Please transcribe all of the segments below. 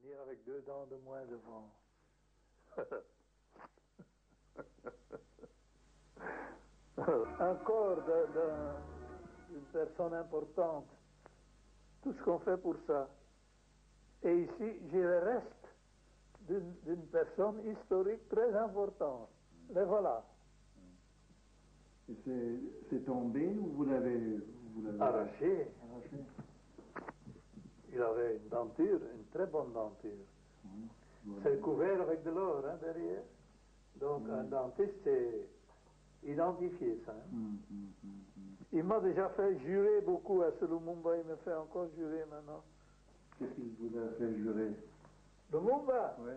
Venir avec 2 dents de moins devant. Un corps d'une personne importante. Tout ce qu'on fait pour ça. Et ici, j'ai le reste d'une personne historique très importante. Les voilà. Et c'est tombé ou vous l'avez Arraché. Il avait une denture, une très bonne denture. C'est couvert avec de l'or hein, derrière. Donc un dentiste, c'est identifié ça. Hein. Il m'a déjà fait jurer beaucoup à ce Lumumba, il me fait encore jurer maintenant. Qu'est-ce qu'il vous a fait jurer? Lumumba, Oui.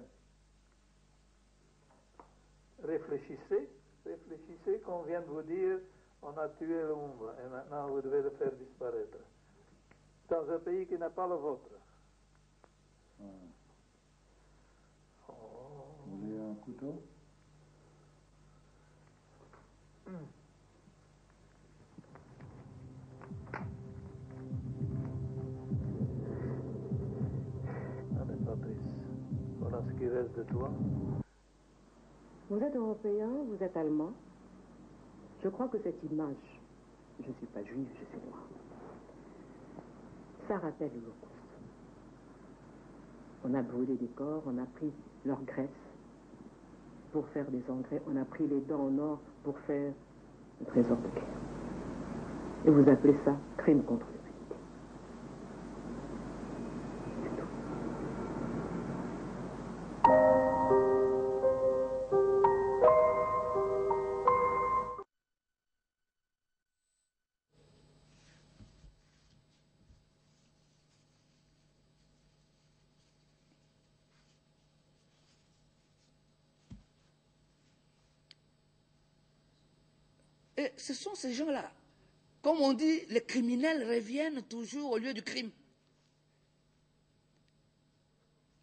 réfléchissez qu'on vient de vous dire on a tué Lumumba et maintenant vous devez le faire disparaître. Dans un pays qui n'a pas le vôtre. Vous voulez un couteau? Allez, Patrice, voilà ce qui reste de toi. Vous êtes européen, vous êtes allemand. Je crois que cette image, je ne suis pas juive, je suis noire, ça rappelle l'Holocauste. On a brûlé des corps, on a pris leur graisse pour faire des engrais, on a pris les dents en or pour faire un trésor de guerre. Et vous appelez ça crime contre l'humanité. C'est tout. Et ce sont ces gens-là. Comme on dit, les criminels reviennent toujours au lieu du crime.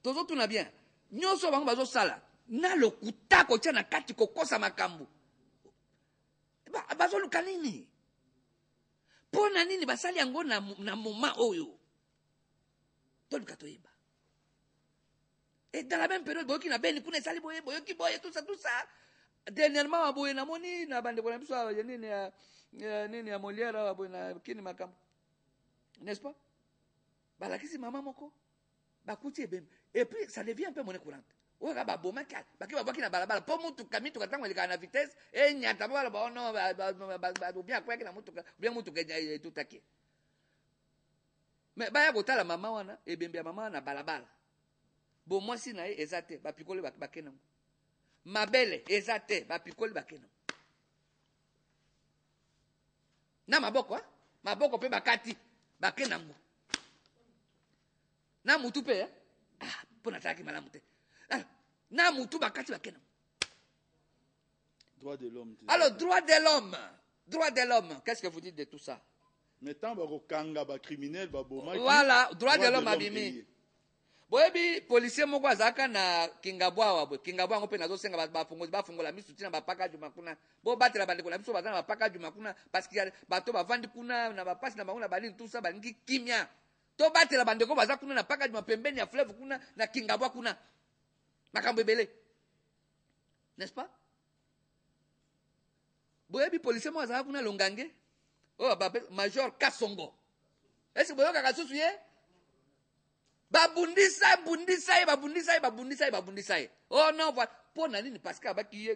Tozo tuna bien. Nyoso bango bazo sala. Na lokuta ko tia na kati kokosa makambo. Bazo luka nini? Pona nini basali yango na moment oyo? Toluka toyeba. Et dans la même période, boyoki na beni kuna sali boye, boyoki boye, tout ça. Dernièrement, boye na moni na bande ko na biso nini ya Molière boye na kini makambo. N'est-ce pas? Balakisi maman moko. Bakuti ebem. Et puis ça devient un peu monnaie courante. Oka ba boma ka, ba ki ba baki na balabala, po mutuka mituka tango elika na vitesse, e nyata ba ba no ba bien kwa na mutuka, bien mutuka tutaki. Mais ba ya kotala mama wana, ebembe ya mama na balabala. Bo mwasi na ye ezate, ba pikole ba kenam. Mabele ezate, ba pikole ba kenam. Na maboko, maboko pe bakati, ba kenam. Na mutu pe, pona taki malamu te. Na mutu bakati bakena. Droit de l'homme. Alors, droit de l'homme. Droit de l'homme. Qu'est-ce que vous dites de tout ça? Maintenant, bakokanga ba criminel ba boma. Voilà, droit de l'homme abimi. Boyebi policier moko azaka na Kingabwa wabwe. Kingabwa ngo pe nazo senga ba fungola misu tina ba paka juma kuna. Bo batela bande ko la misu bazana ba paka juma kuna parce que bato ba vandi kuna na ba pasi na bango na balini tout ça balingi kimia. To batela bande ko baza kuna na paka juma pembeni ya fleuve kuna na Kingabwa kuna. Makambo ebele. N'est-ce pas? Boyebi policier mo azaka kuna longange. Oh major Kasongo. Est-ce que boyoka kasusu ye? Babundisa. Oh non, voilà. Pour nani parce que abaki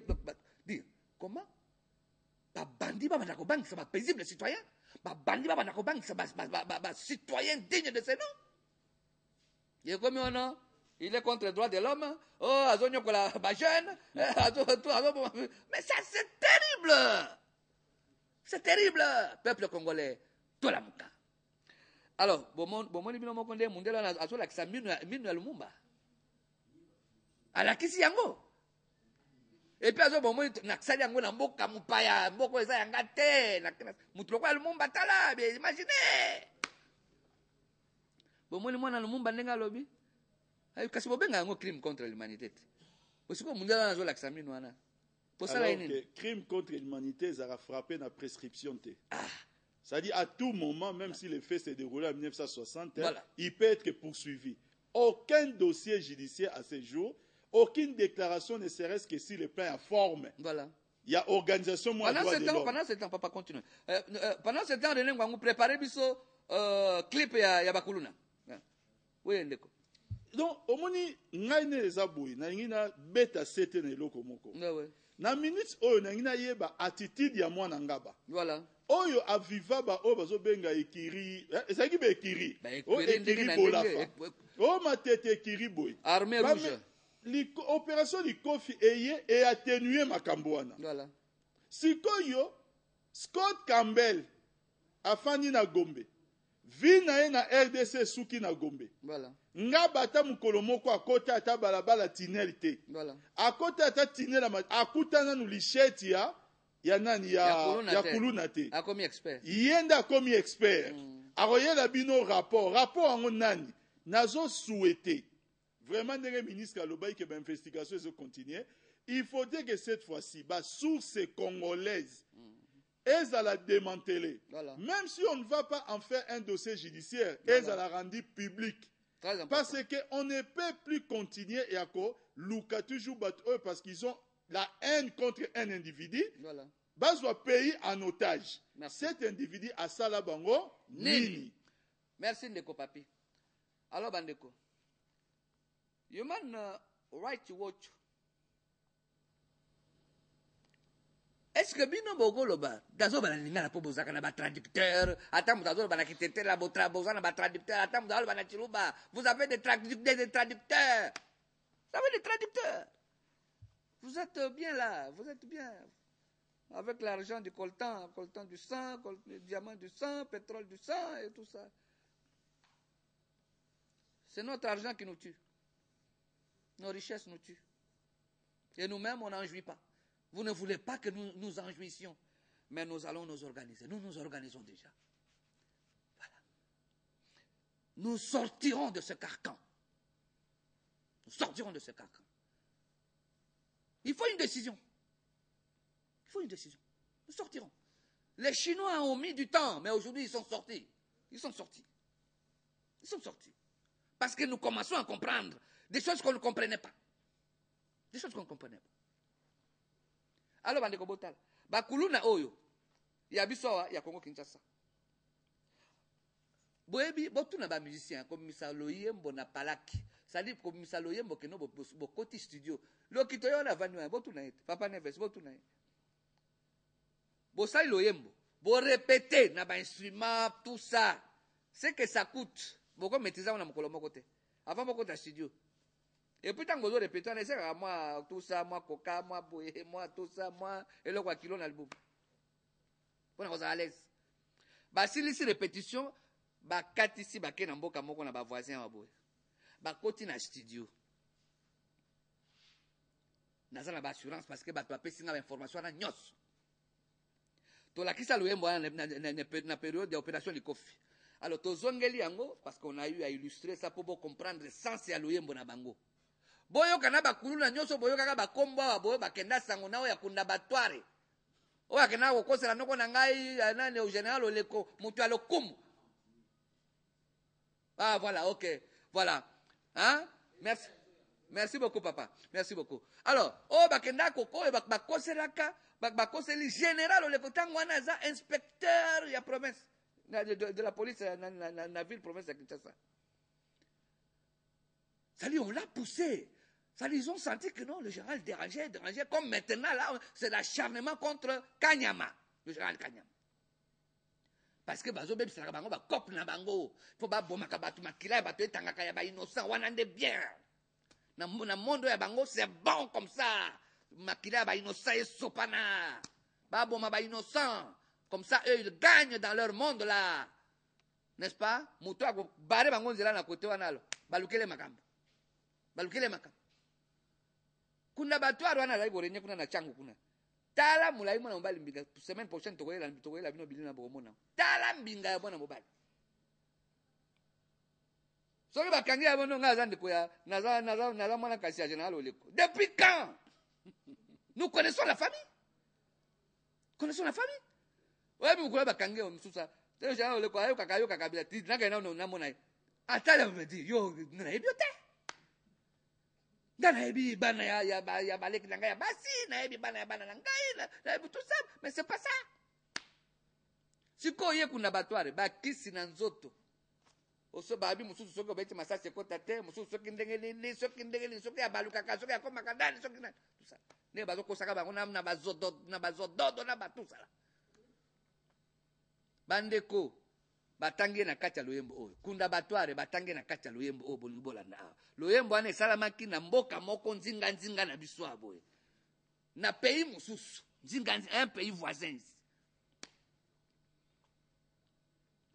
dire comment? Babandi ba banako bank ça va paisible citoyen. Babandi ba banako bank ça va citoyen digne de ce nom. Il est comme non? Il est contre les droits de l'homme. Oh, azonyo kola ba jeune. Mais ça c'est terrible. C'est terrible, peuple congolais. Toi la muka. Alors, bomoni bino moko nde mundela na azola kisa minu ya Lumumba. Ala kisi yango. Et puis azo bomoni na kisali yango na mboka mupaya, mboko eza yanga te, na mutu lokwa Lumumba tala, bien imaginez. Bomoni mwana Lumumba ndenga lobi. Ay kasi bobenga yango crime contre l'humanité. Osiko mundela na azola kisa minu wana. Alors que crime contre l'humanité, ça a frappé la prescription. C'est-à-dire, à tout moment, même si le fait s'est déroulé en 1960, voilà. Il peut être poursuivi. aucun dossier judiciaire à ce jour, aucune déclaration, ne serait-ce que si le plan a forme. Voilà. Il y a organisation, moi, Pendant ce temps, papa, continue. Pendant ce temps, René Ngwangu préparait biso clip ya Bakuluna. Oui, ndeko. Donc, au moni, ngai ne les aboui, na ngina beta sete ne loko moko. Na minutes oyo na ngina yeba attitude ya mwana ngaba. Voilà. Oyo aviva ba oyo bazo benga ekiri, ezaki be ekiri. O ekiri bolafa. O matete ekiri boy. Armée rouge. Opération Likofi eye et atténuer makambo wana. Voilà. Sikoyo Scott Campbell afani na Gombe. Vi na ye na RDC suki na Gombe. Voilà. Nga bata mukolo moko akota ata balabala tinel te. Voilà. Akota ata tinel akutana nu lisheti ya nani ya kuluna te. Akomi expert. Yenda akomi expert. Aroyela bino rapport ango nani nazo souhaiter. Vraiment, le ministre Kalobaï que l'investigation se continue. Il faudrait que cette fois-ci, la source congolaise, elles à la démanteler. Voilà. Même si on ne va pas en faire un dossier judiciaire, elles à la rendre publique. Parce qu'on ne peut plus continuer et à quoi Luka toujours battre eux parce qu'ils ont la haine contre un individu. Voilà. Bas doit payer en otage. Merci. Cet individu a ça là bango nini. Merci Ndeko Papi. Alors Bandeko. Human right to watch. Est-ce que bino bogolo ba dazo bana linga na po bozaka na ba traducteur, attends dazo bana kitete la botra bozana ba traducteur, attends dazo bana chiluba, vous avez des traducteurs. Vous avez des traducteurs. Vous êtes bien là, vous êtes bien. Avec l'argent du coltan du sang, diamant du sang, pétrole du sang et tout ça. C'est notre argent qui nous tue. Nos richesses nous tuent. Et nous-mêmes, on n'en jouit pas. Vous ne voulez pas que nous nous en jouissions. Mais nous allons nous organiser. Nous nous organisons déjà. Voilà. Nous sortirons de ce carcan. Nous sortirons de ce carcan. Il faut une décision. Il faut une décision. Nous sortirons. Les Chinois ont mis du temps, mais aujourd'hui, ils sont sortis. Ils sont sortis. Ils sont sortis. Parce que nous commençons à comprendre des choses qu'on ne comprenait pas. Des choses qu'on ne comprenait pas. Alors, Bandeko Botal, Bakuluna Oyo, Yabisoa, ya Congo Kinshasa. Boebi, Botuna ba musicien, comme Misaloyembo na Palaki. C'est-à-dire, comme Misaloyembo, que nous, Bokoti studio. L'Okitoyo na Vanua, Botuna, Papa Neves, Botuna. Bosai Loyembo, Bo répéter, na ba instrument, tout ça. C'est que ça coûte. Boko maîtriser, on a mon colombo côté. Avant, mon côté studio. Et puis, tant que vous répétez, on essaie à moi, tout ça, moi, coca, moi, boé, moi, tout ça, moi, et le quoi kilo l'album. Pour nous à l'aise. Bah, si ici répétition, bah, 4 ici, bah, qu'est-ce qu'on a on a voisin à boé. Bah, côté na studio. N'a pas d'assurance parce que bah, tu as payé une information à nyos. To la kisa loyembo na période d'opération du Kofi. Alors, to zongeli yango, parce qu'on a eu à illustrer ça pour comprendre le sens ya loyembo na bango. Boyo kana bakuluna nyoso boyo kaka bakomba boyo bakenda sango nao ya kunda batware. Oya kana kokosela noko na ngai nani au général oleko mutu alokumu. Ah voilà, OK. Voilà. Hein? Merci. Merci beaucoup papa. Merci beaucoup. Alors, bakenda koko e bakoselaka bakoseli général oleko tango wana za inspecteur ya province de la police na ville province de Kinshasa. Ça dit, on l'a poussé. Ça dit, ils ont senti que non, le général dérangeait. Comme maintenant, là, c'est l'acharnement contre Kanyama. Le général Kanyama. Parce que, bazo, même si la bango, ba cop na bango. Faut ba bomaka batu makila, batu etangaka ya ba innocent, wanande bien. Na mondo ya bango, c'est bon comme ça. Makila ba innocent et sopana. Ba bomaka ba innocent. Comme ça, eux, ils gagnent dans leur monde, là. N'est-ce pas? Mouto a barré bango nzela na kote wanalo. Balukele makambo. Balukele makambo. Kuna batwaro wana la iborenye kuna na changu kuna. Tala mulai mwana mbali mbinga. Semaine prochaine tokoyela bino bilina bomona. Tala mbinga ya mwana mbali. Soki bakangi ya bono nga zande koya naza mwana kasi ya général oleko. Depuis quand? Nous connaissons la famille. Connaissons la famille. Ouais, mais vous bakangi o msusa. Le général oleko ayo kakabila ti nanga na mona. atala me dit yo nayebi yo te nga nayebi bana ya baleki na ngai ya basi nayebi bana ya bana na ngai nayebi tout ça mais c'est pas ça sikoyo ye kuna batware bakisi na nzoto oso babi mosusu soki obeti masasi ekota te mosusu soki ndenge nini soki abalukaka soki akomaka ndani soki nani tout ça nde bazokosaka bango na bazododo na batusala bandeko batangi ye na kati ya loyembo oyo kunda batware batangi ye na kati ya loyembo oyo bolingi bolanda awa loyembo wana esalamaki na mboka moko nzinga na biso ya boye na pays mosusu un pays voisin ici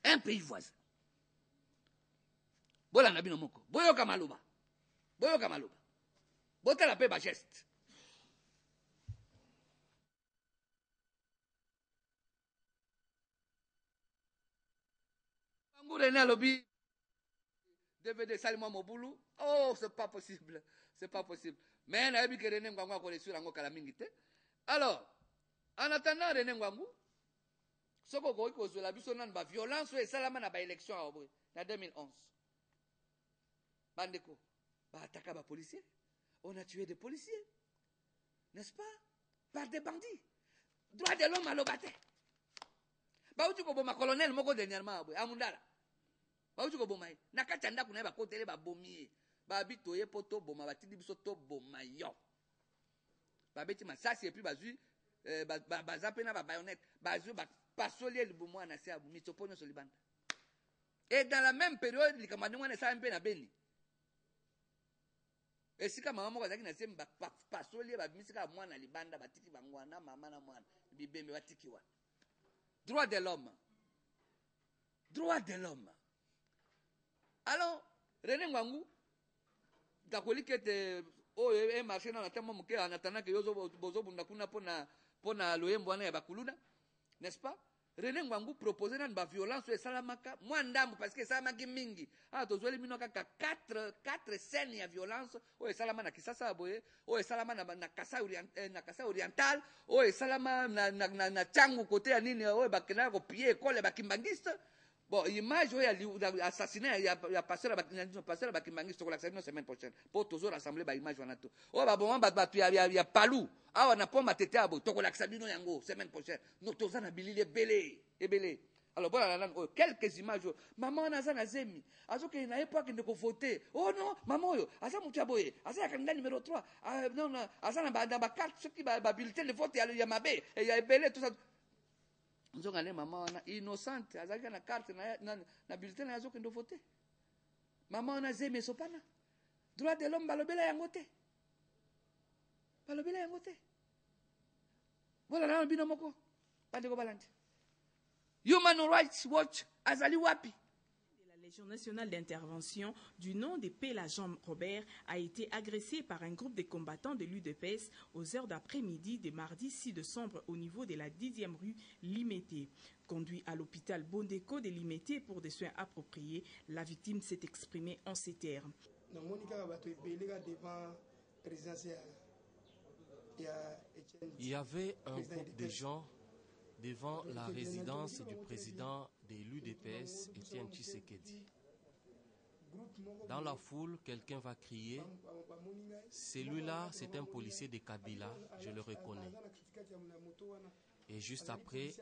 un pays voisin bolanda bino moko boyoka maloba botala mpe bageste Rene alobi DVD salimo mobulu oh c'est pas possible mais nayebi ke René Ngwangu akolesura yango kala mingi te alors en attendant René Ngwangu soko koki kozwela biso nanu baviolence oyo esalama na baélection awa boye na 2011 bandeko baataka bapolicier on a tué des policiers n'est-ce pas par des bandits droit de l'homme aloba te bauti koboma colonel moko dernièrement boye amundala bauti koboma ye na kati ya ndako na ye bakotele babomi ye babi toye mpo toboma batindi biso toboma yo babeti masasi epui bazwi baza mpe na babayonete bazwi bapasoli ye libumu wana se ya mitsopo nyonso libanda et dans la même période likambo ndenge wana esalami mpe na Beni esika mama moko azalaki na se bapasoli ye babimisika mwana libanda batiki bango wana mama na mwana bibembe batiki wana droit de l'homme alors René Ngwangu takoliki ete oyo emarché na ntango moke en attendant ke yo bozobunda kuna mpona loyembo wana ya bakuluna n'est-ce pas René Ngwangu proposé nani baviolence oyo esalamaka mwa ndambo parce que esalamaki mingi tozweli bino kaka 4 scène ya violence oyo esalama na Kisasa boye oyo esalama na Kasai oriental oyo esalama na Tchangu kote ya nini oyo bakendaka kopie ekole bakimbangiste bon image oyo ya assassinat ya pasteur bakimbangiste tokolakisa bino semaine prochaine mpo tozorassembler baimage wana to oyo baboma bato ya palu awa na po matete abo tokolakisa bino yango semaine prochaine no toza na bilili ebele alors bona nani oyo quelques images oyo mama wana aza na zemi azokende na ye po akende kovote oh non mama oyo aza motu ya boye aza ya candidat numéro 3 non aza na bakarte soki babulletin de vote ya mabe ya ebele tout ça nzonga ne mama wana innocente azalaki na carte na bulletin na ye azokende vote mama wana zemi esopana droit de l'homme balobela yango te voilà na bino moko bandeko balandi Human Rights Watch azali wapi La Légion nationale d'intervention du nom de Pela Jean Robert a été agressée par un groupe de combattants de l'UDPS aux heures d'après-midi de mardi 6 décembre au niveau de la 10e rue Limété. Conduit à l'hôpital Bondeko de Limété pour des soins appropriés, la victime s'est exprimée en ces termes. Il y avait un groupe de gens devant la résidence du président de l'UDPS, Étienne Tshisekedi. Dans la foule, quelqu'un va crier « Celui-là, c'est un policier de Kabila, je le reconnais. » Et juste après,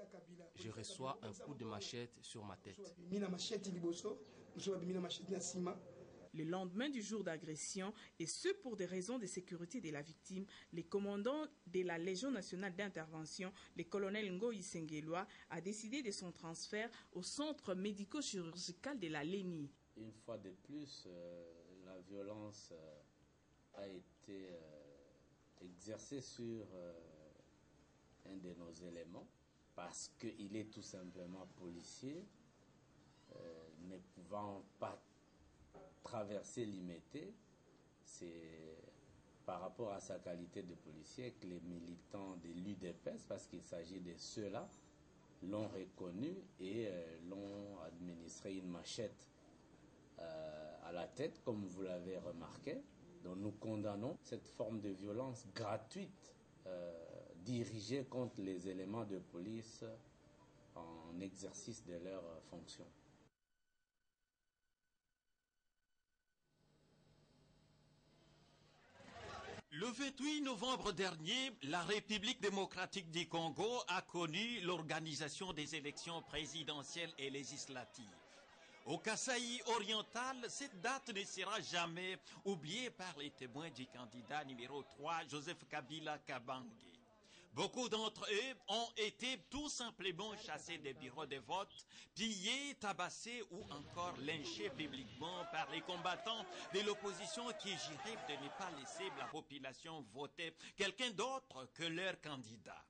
je reçois un coup de machette sur ma tête. Le lendemain du jour d'agression, et ce pour des raisons de sécurité de la victime, le commandant de la Légion nationale d'intervention, le colonel Ngoï Sengelois, a décidé de son transfert au centre médico-chirurgical de la Lénie. Une fois de plus, la violence a été exercée sur un de nos éléments parce qu'il est tout simplement policier, ne pouvant pas traverser Limété. C'est par rapport à sa qualité de policier que les militants de l'UDPS, parce qu'il s'agit de ceux-là, l'ont reconnu et l'ont administré une machette à la tête, comme vous l'avez remarqué. Donc nous condamnons cette forme de violence gratuite dirigée contre les éléments de police en exercice de leurs fonctions. Le 28 novembre dernier, la République démocratique du Congo a connu l'organisation des élections présidentielles et législatives. Au Kasaï oriental, cette date ne sera jamais oubliée par les témoins du candidat numéro 3, Joseph Kabila Kabange. Beaucoup d'entre eux ont été tout simplement chassés des bureaux de vote, pillés, tabassés ou encore lynchés publiquement par les combattants de l'opposition qui juraient de ne pas laisser la population voter quelqu'un d'autre que leur candidat.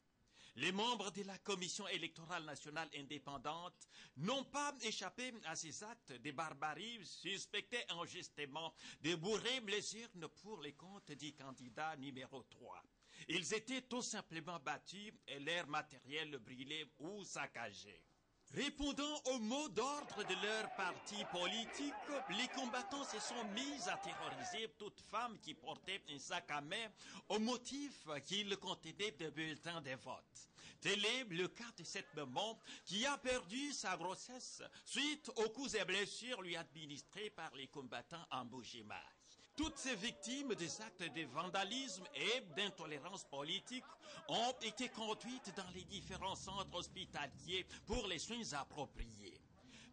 Les membres de la Commission électorale nationale indépendante n'ont pas échappé à ces actes de barbarie suspectés injustement de bourrer les urnes pour les comptes du candidat numéro 3. Ils étaient tout simplement battus et leur matériel brûlé ou saccagé. Répondant aux mots d'ordre de leur parti politique, les combattants se sont mis à terroriser toute femme qui portait un sac à main au motif qu'il contenait des bulletins de vote. Tel est le cas de cette maman qui a perdu sa grossesse suite aux coups et blessures lui administrés par les combattants en Bujimaï. Toutes ces victimes des actes de vandalisme et d'intolérance politique ont été conduites dans les différents centres hospitaliers pour les soins appropriés.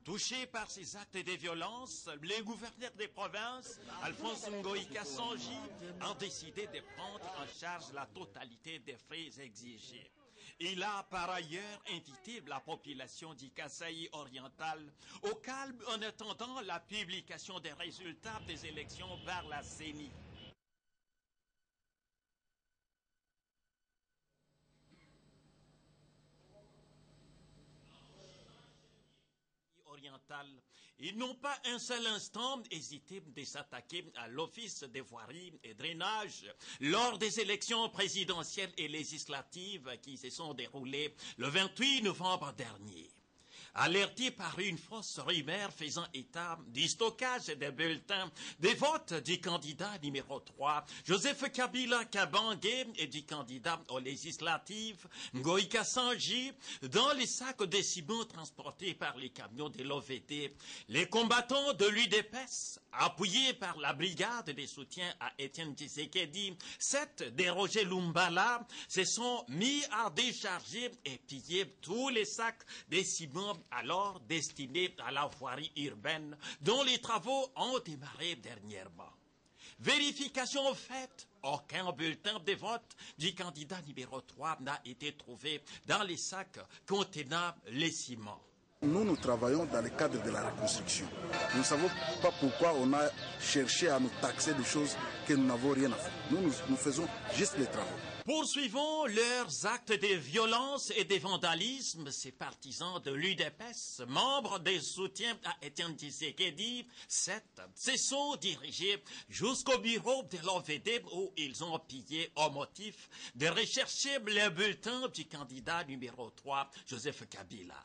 Touchés par ces actes de violence, les gouverneurs des provinces, Alphonse Ngoï Kassanji, ont décidé de prendre en charge la totalité des frais exigés. Il a par ailleurs invité la population du Kasaï oriental au calme en attendant la publication des résultats des élections par la CENI. Ils n'ont pas un seul instant hésité de s'attaquer à l'Office des voiries et drainage lors des élections présidentielles et législatives qui se sont déroulées le 28 novembre dernier. Alerté par une fausse rumeur faisant état du stockage des bulletins des votes du candidat numéro 3, Joseph Kabila Kabange, et du candidat aux législatives, Ngoï Kassanji, dans les sacs de ciment transportés par les camions de l'OVD, les combattants de l'UDPS, appuyés par la brigade de soutien à Étienne Tshisekedi, 7 de Roger Lumbala, se sont mis à décharger et piller tous les sacs de ciment alors destinés à la voirie urbaine dont les travaux ont démarré dernièrement. Vérification faite, aucun bulletin de vote du candidat numéro 3 n'a été trouvé dans les sacs contenant les ciments. Nous travaillons dans le cadre de la reconstruction. Nous ne savons pas pourquoi on a cherché à nous taxer de choses que nous n'avons rien à faire. Nous faisons juste les travaux. Poursuivant leurs actes de violence et de vandalisme, ces partisans de l'UDPS, membres des soutiens à Étienne Tshisekedi, 7, se sont dirigés jusqu'au bureau de l'OVD où ils ont pillé au motif de rechercher les bulletins du candidat numéro 3, Joseph Kabila.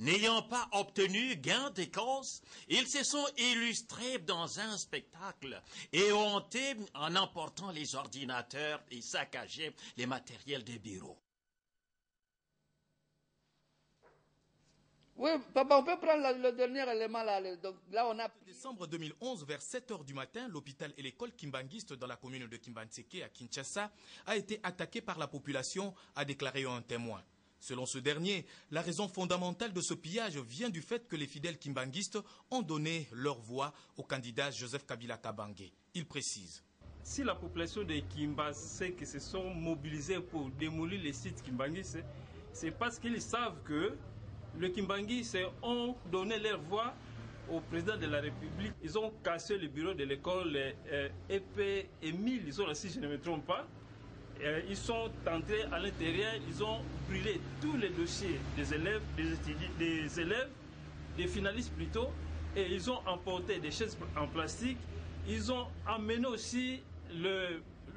N'ayant pas obtenu gain de cause, ils se sont illustrés dans un spectacle et ont été en emportant les ordinateurs et saccagé les matériels des bureaux. Oui, papa, on peut prendre le dernier élément là. Donc, là, on a... En décembre 2011, vers 7 h du matin, l'hôpital et l'école kimbanguiste dans la commune de Kimbanseke à Kinshasa a été attaqué par la population, a déclaré un témoin. Selon ce dernier, la raison fondamentale de ce pillage vient du fait que les fidèles kimbanguistes ont donné leur voix au candidat Joseph Kabila Kabange. Il précise. Si la population de Kimbanseke se sont mobilisés pour démolir les sites kimbanguistes, c'est parce qu'ils savent que les kimbanguistes ont donné leur voix au président de la République. Ils ont cassé le bureau de l'école EP Émile, ils ont, si je ne me trompe pas. Ils sont entrés à l'intérieur, ils ont brûlé tous les dossiers des élèves, des finalistes plutôt, et ils ont emporté des chaises en plastique. Ils ont amené aussi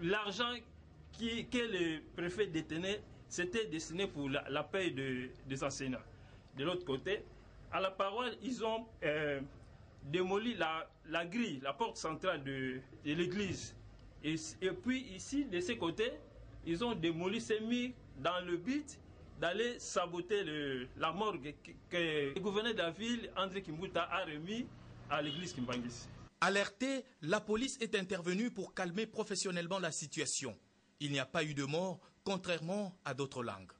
l'argent que le préfet détenait, c'était destiné pour la paie des enseignants. De l'autre côté, à la parole, ils ont démoli la grille, la porte centrale de l'église. Et puis ici, de ce côté, ils ont démoli, s'est mis dans le but d'aller saboter la morgue que le gouverneur de la ville, André Kimbuta, a remis à l'église Kimbanguis. Alertée, la police est intervenue pour calmer professionnellement la situation. Il n'y a pas eu de mort, contrairement à d'autres langues.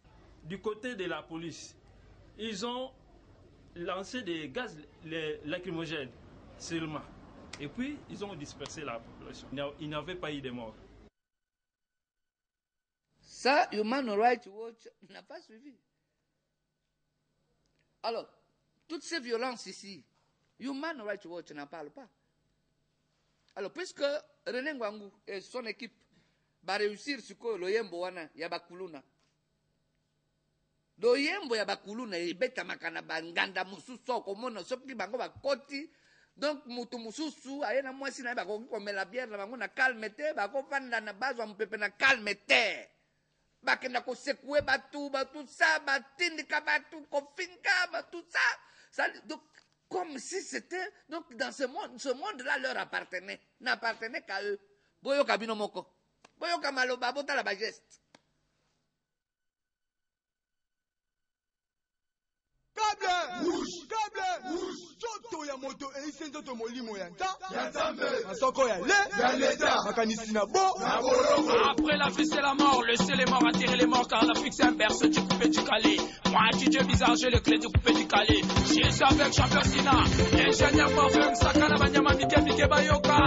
Du côté de la police, ils ont lancé des gaz lacrymogènes seulement. Et puis, ils ont dispersé la population. Il n'y avait pas eu de mort. Ça, Human Rights Watch n'a pas suivi. Alors, toutes ces violences ici, Human Rights Watch n'en parle pas. Alors, puisque René Ngwangu et son équipe vont réussir sur le Yembo wana ya bakuluna. Le Yembo ya bakuluna ibeta makana banganda mususu komona soki bango bakoti. Donc mutu mususu ayena mwasi na bako komela bière na bango na calmete bako fanda na bazwa mpepe na calmete. Bakenda ko sekouer batu ça batindika batu kofinga batu ça. Donc comme si c'était, donc dans ce monde-là leur appartenait, n'appartenait qu'à eux. Boyoka binomoko, boyoka maloba, bota la bageste. Câble rouge, Choto ya moto et isenzo to molimo ya nzambe, masoko ya l'État, makanisi na bo. Après la vie c'est la mort, le ciel est mort, attirer les morts car l'Afrique c'est un berceau du coupé du Calais. Moi DJ bizarre, j'ai les clés du coupé du Calais. J'y suis avec Champion Sina, ingénieur parfum, Sakana Banyama Mike Bayoka.